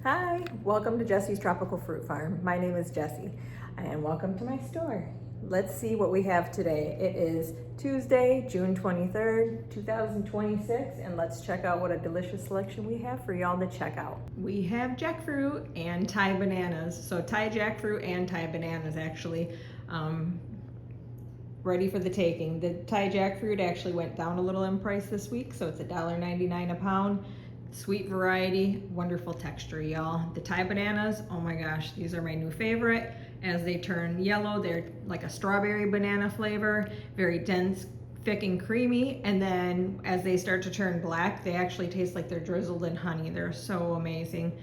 Hi, welcome to Jessie's Tropical Fruit Farm. My name is Jessie and welcome to my store. Let's see what we have today. It is Tuesday, June 23rd, 2026, and let's check out what a delicious selection we have for y'all to check out. We have jackfruit and Thai bananas. So Thai jackfruit and Thai bananas actually ready for the taking. The Thai jackfruit actually went down a little in price this week, so it's $1.99 a pound. Sweet variety, wonderful texture, y'all. The Thai bananas, oh my gosh, these are my new favorite. As they turn yellow, they're like a strawberry banana flavor, very dense, thick and creamy. And then as they start to turn black, they actually taste like they're drizzled in honey. They're so amazing.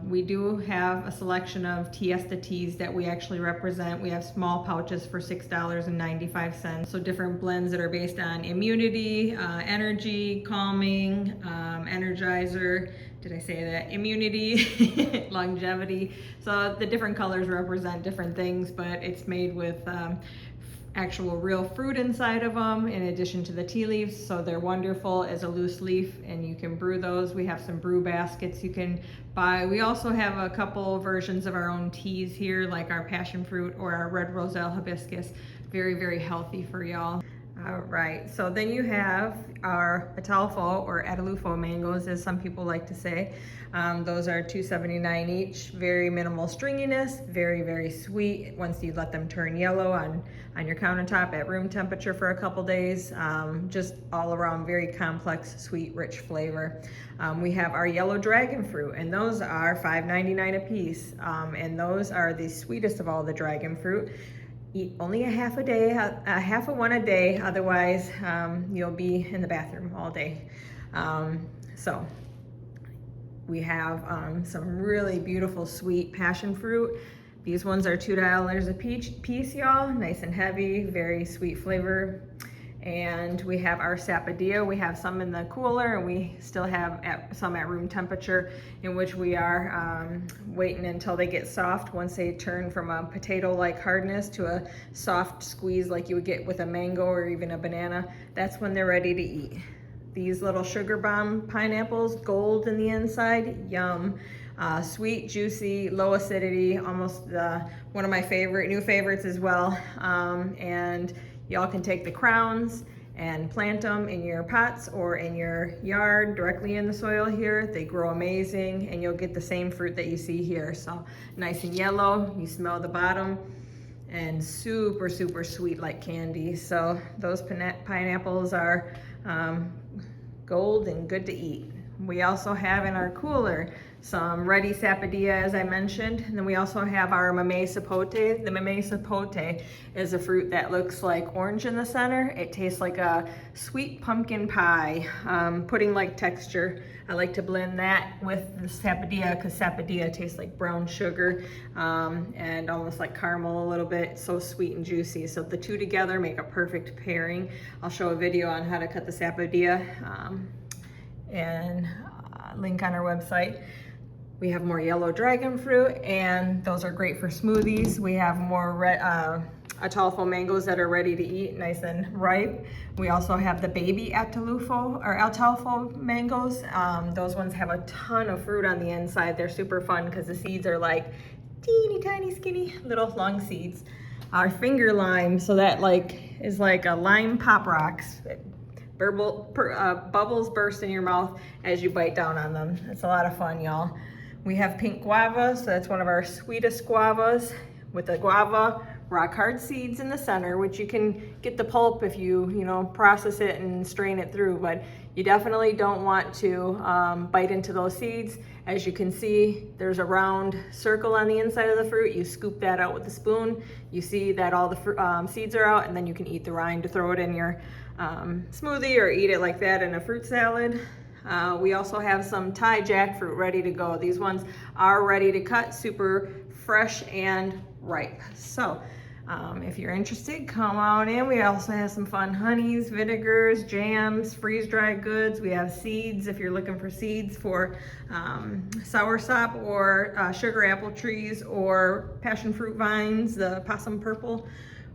We do have a selection of Tiesta teas that we actually represent. We have small pouches for $6.95. So different blends that are based on immunity, energy, calming, energizer, did I say that? Immunity, longevity. So the different colors represent different things, but it's made with actual real fruit inside of them in addition to the tea leaves, so they're wonderful as a loose leaf, and you can brew those. We have some brew baskets you can buy. We also have a couple versions of our own teas here, like our passion fruit or our red roselle hibiscus. Very healthy for y'all. All right, so then you have our Ataulfo or Ataulfo mangoes, as some people like to say. Those are $2.79 each. Very minimal stringiness, very sweet once you let them turn yellow on your countertop at room temperature for a couple days. Just all around very complex, sweet, rich flavor. We have our yellow dragon fruit, and those are $5.99 a piece. And those are the sweetest of all the dragon fruit. Eat only a half of one a day, otherwise you'll be in the bathroom all day. So we have some really beautiful sweet passion fruit. These ones are $2 a piece, y'all. Nice and heavy, very sweet flavor. And we have our Sapodilla. We have some in the cooler, and we still have some at room temperature, in which we are waiting until they get soft. Once they turn from a potato-like hardness to a soft squeeze like you would get with a mango or even a banana, that's when they're ready to eat. These little sugar bomb pineapples, gold in the inside, yum. Sweet, juicy, low acidity, almost one of my new favorites as well. And y'all can take the crowns and plant them in your pots or in your yard directly in the soil here. They grow amazing, and you'll get the same fruit that you see here. So nice and yellow, you smell the bottom, and super sweet like candy. So those pineapples are gold and good to eat. We also have in our cooler some ready Sapodilla, as I mentioned, and then we also have our Mamey sapote. The Mamey sapote is a fruit that looks like orange in the center. It tastes like a sweet pumpkin pie, pudding-like texture. I like to blend that with the Sapodilla because Sapodilla tastes like brown sugar and almost like caramel a little bit. It's so sweet and juicy. So the two together make a perfect pairing. I'll show a video on how to cut the Sapodilla and link on our website. We have more yellow dragon fruit, and those are great for smoothies. We have more Ataulfo mangoes that are ready to eat, nice and ripe. We also have the baby Ataulfo mangoes. Those ones have a ton of fruit on the inside. They're super fun because the seeds are like teeny tiny skinny little long seeds. Our finger lime, so that is like a lime pop rocks. Bubbles burst in your mouth as you bite down on them. It's a lot of fun, y'all. We have pink guava, so that's one of our sweetest guavas, with the guava rock hard seeds in the center, which you can get the pulp if you process it and strain it through, but you definitely don't want to bite into those seeds. As you can see, there's a round circle on the inside of the fruit. You scoop that out with a spoon. You see that all the seeds are out, and then you can eat the rind to throw it in your smoothie or eat it like that in a fruit salad. We also have some Thai jackfruit ready to go. These ones are ready to cut, super fresh and ripe. So if you're interested, come on in. We also have some fun honeys, vinegars, jams, freeze-dried goods. We have seeds if you're looking for seeds for soursop or sugar apple trees or passion fruit vines, the possum purple.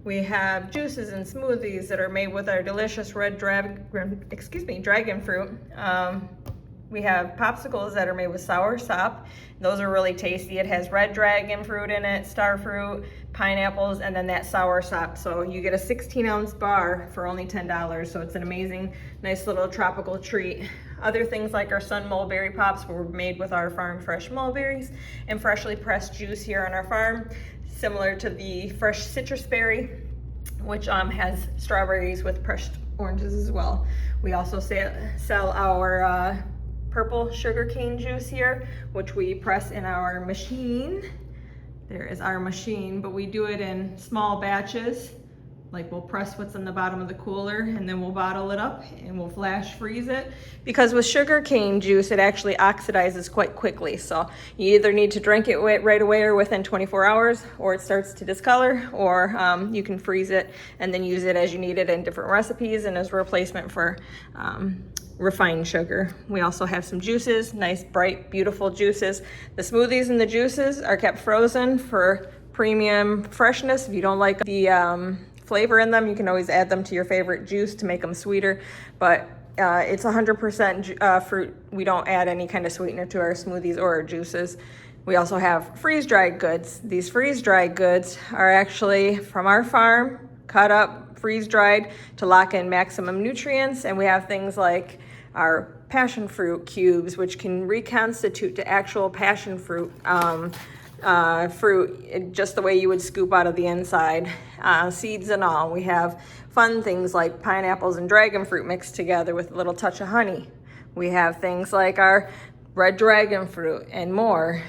We have juices and smoothies that are made with our delicious red dragon fruit. We have popsicles that are made with sour sop. Those are really tasty. It has red dragon fruit in it, star fruit, pineapples, and then that sour sop. So you get a 16-ounce bar for only $10. So it's an amazing, nice little tropical treat. Other things like our sun mulberry pops were made with our farm fresh mulberries and freshly pressed juice here on our farm, similar to the fresh citrus berry, which has strawberries with pressed oranges as well. We also sell our purple sugar cane juice here, which we press in our machine. There is our machine, but we do it in small batches. Like we'll press what's in the bottom of the cooler and then we'll bottle it up and we'll flash freeze it. Because with sugar cane juice, it actually oxidizes quite quickly. So you either need to drink it right away or within 24 hours, or it starts to discolor, or you can freeze it and then use it as you need it in different recipes and as a replacement for refined sugar. We also have some juices, nice, bright, beautiful juices. The smoothies and the juices are kept frozen for premium freshness. If you don't like the flavor in them, you can always add them to your favorite juice to make them sweeter, but it's 100% fruit. We don't add any kind of sweetener to our smoothies or our juices. We also have freeze-dried goods. These freeze-dried goods are actually from our farm, cut up, freeze-dried to lock in maximum nutrients, and we have things like our passion fruit cubes, which can reconstitute to actual passion fruit fruit just the way you would scoop out of the inside, seeds and all. We have fun things like pineapples and dragon fruit mixed together with a little touch of honey. We have things like our red dragon fruit and more.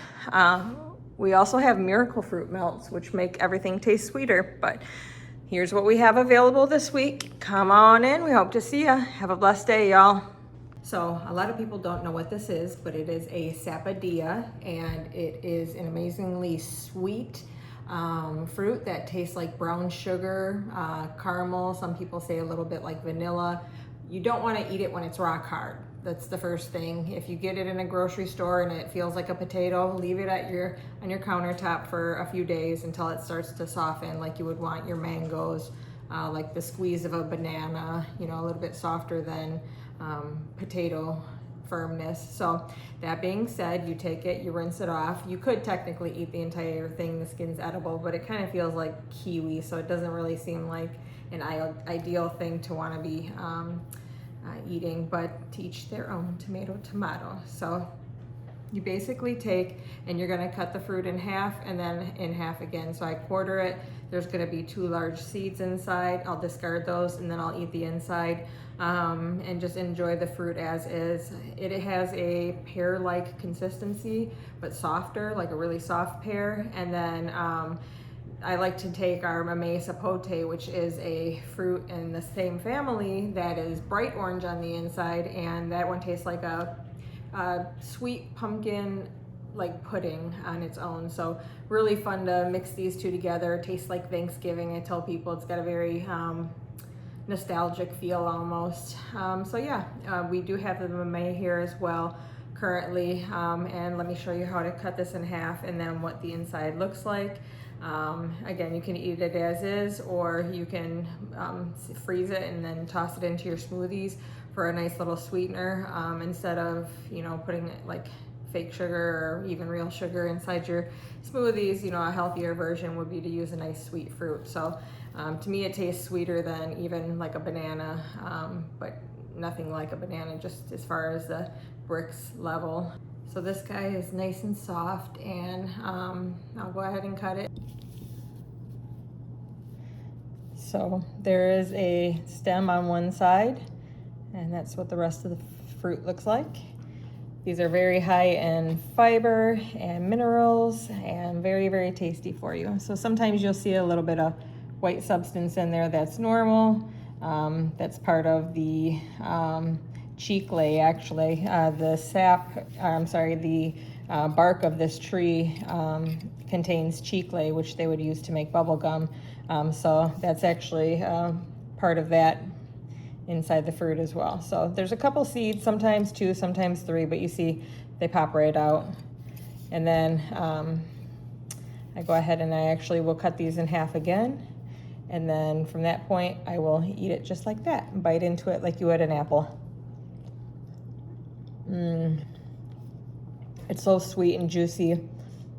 We also have miracle fruit melts, which make everything taste sweeter. But here's what we have available this week. Come on in. We hope to see ya. Have a blessed day, y'all. So a lot of people don't know what this is, but it is a Sapodilla, and it is an amazingly sweet fruit that tastes like brown sugar, caramel. Some people say a little bit like vanilla. You don't want to eat it when it's rock hard. That's the first thing. If you get it in a grocery store and it feels like a potato, leave it on your countertop for a few days until it starts to soften, like you would want your mangoes, like the squeeze of a banana, a little bit softer than potato firmness. So that being said, you take it, you rinse it off. You could technically eat the entire thing. The skin's edible, but it kind of feels like kiwi, so it doesn't really seem like an ideal thing to want to be eating, but to each their own. Tomato. So you basically take and you're going to cut the fruit in half and then in half again. So I quarter it. There's going to be 2 large seeds inside. I'll discard those and then I'll eat the inside, and just enjoy the fruit as is. It has a pear-like consistency, but softer, like a really soft pear. And then I like to take our Mamey sapote, which is a fruit in the same family that is bright orange on the inside, and that one tastes like a sweet pumpkin like pudding on its own. So really fun to mix these two together. It tastes like Thanksgiving. I tell people it's got a very nostalgic feel almost. So yeah, we do have the Mamey here as well currently, and let me show you how to cut this in half and then what the inside looks like. Again, you can eat it as is, or you can freeze it and then toss it into your smoothies for a nice little sweetener, instead of putting it like fake sugar or even real sugar inside your smoothies. A healthier version would be to use a nice sweet fruit. So to me it tastes sweeter than even like a banana, but nothing like a banana, just as far as the bricks level. So this guy is nice and soft, and I'll go ahead and cut it. So there is a stem on one side, and that's what the rest of the fruit looks like. These are very high in fiber and minerals and very, very tasty for you. So sometimes you'll see a little bit of white substance in there. That's normal. That's part of the chicle, actually. The bark of this tree contains chicle, which they would use to make bubble gum. So that's actually part of that inside the fruit as well. So there's a couple seeds, sometimes 2, sometimes 3, but you see they pop right out. And then I go ahead and I actually will cut these in half again. And then from that point, I will eat it just like that, bite into it like you would an apple. It's so sweet and juicy.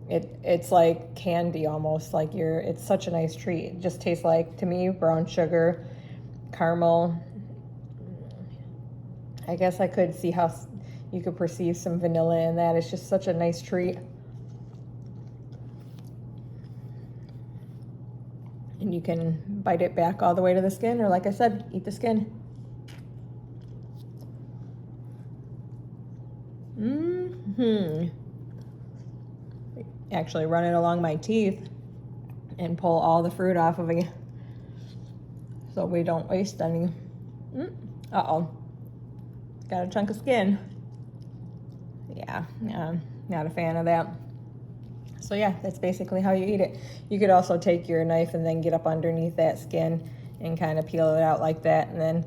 It's like candy almost, like it's such a nice treat. It just tastes like, to me, brown sugar, caramel. I guess I could see how you could perceive some vanilla in that. It's just such a nice treat. And you can bite it back all the way to the skin, or like I said, eat the skin. Actually run it along my teeth and pull all the fruit off of it so we don't waste any. Uh-oh. Got a chunk of skin. Yeah, not a fan of that. So yeah, that's basically how you eat it. You could also take your knife and then get up underneath that skin and kind of peel it out like that, and then,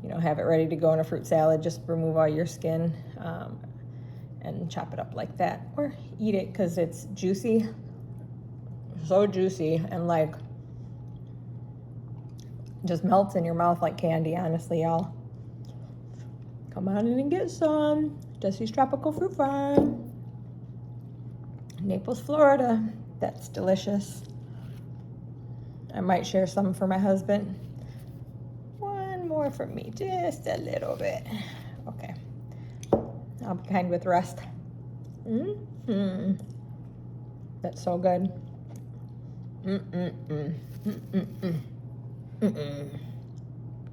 you know, have it ready to go in a fruit salad. Just remove all your skin and chop it up like that, or eat it because it's juicy, so juicy, and like just melts in your mouth like candy, honestly, y'all. Come on in and get some. Jessie's Tropical Fruit Farm, Naples, Florida. That's delicious. I might share some for my husband. One more for me, just a little bit. Okay. I'll be kind with the rest. That's so good.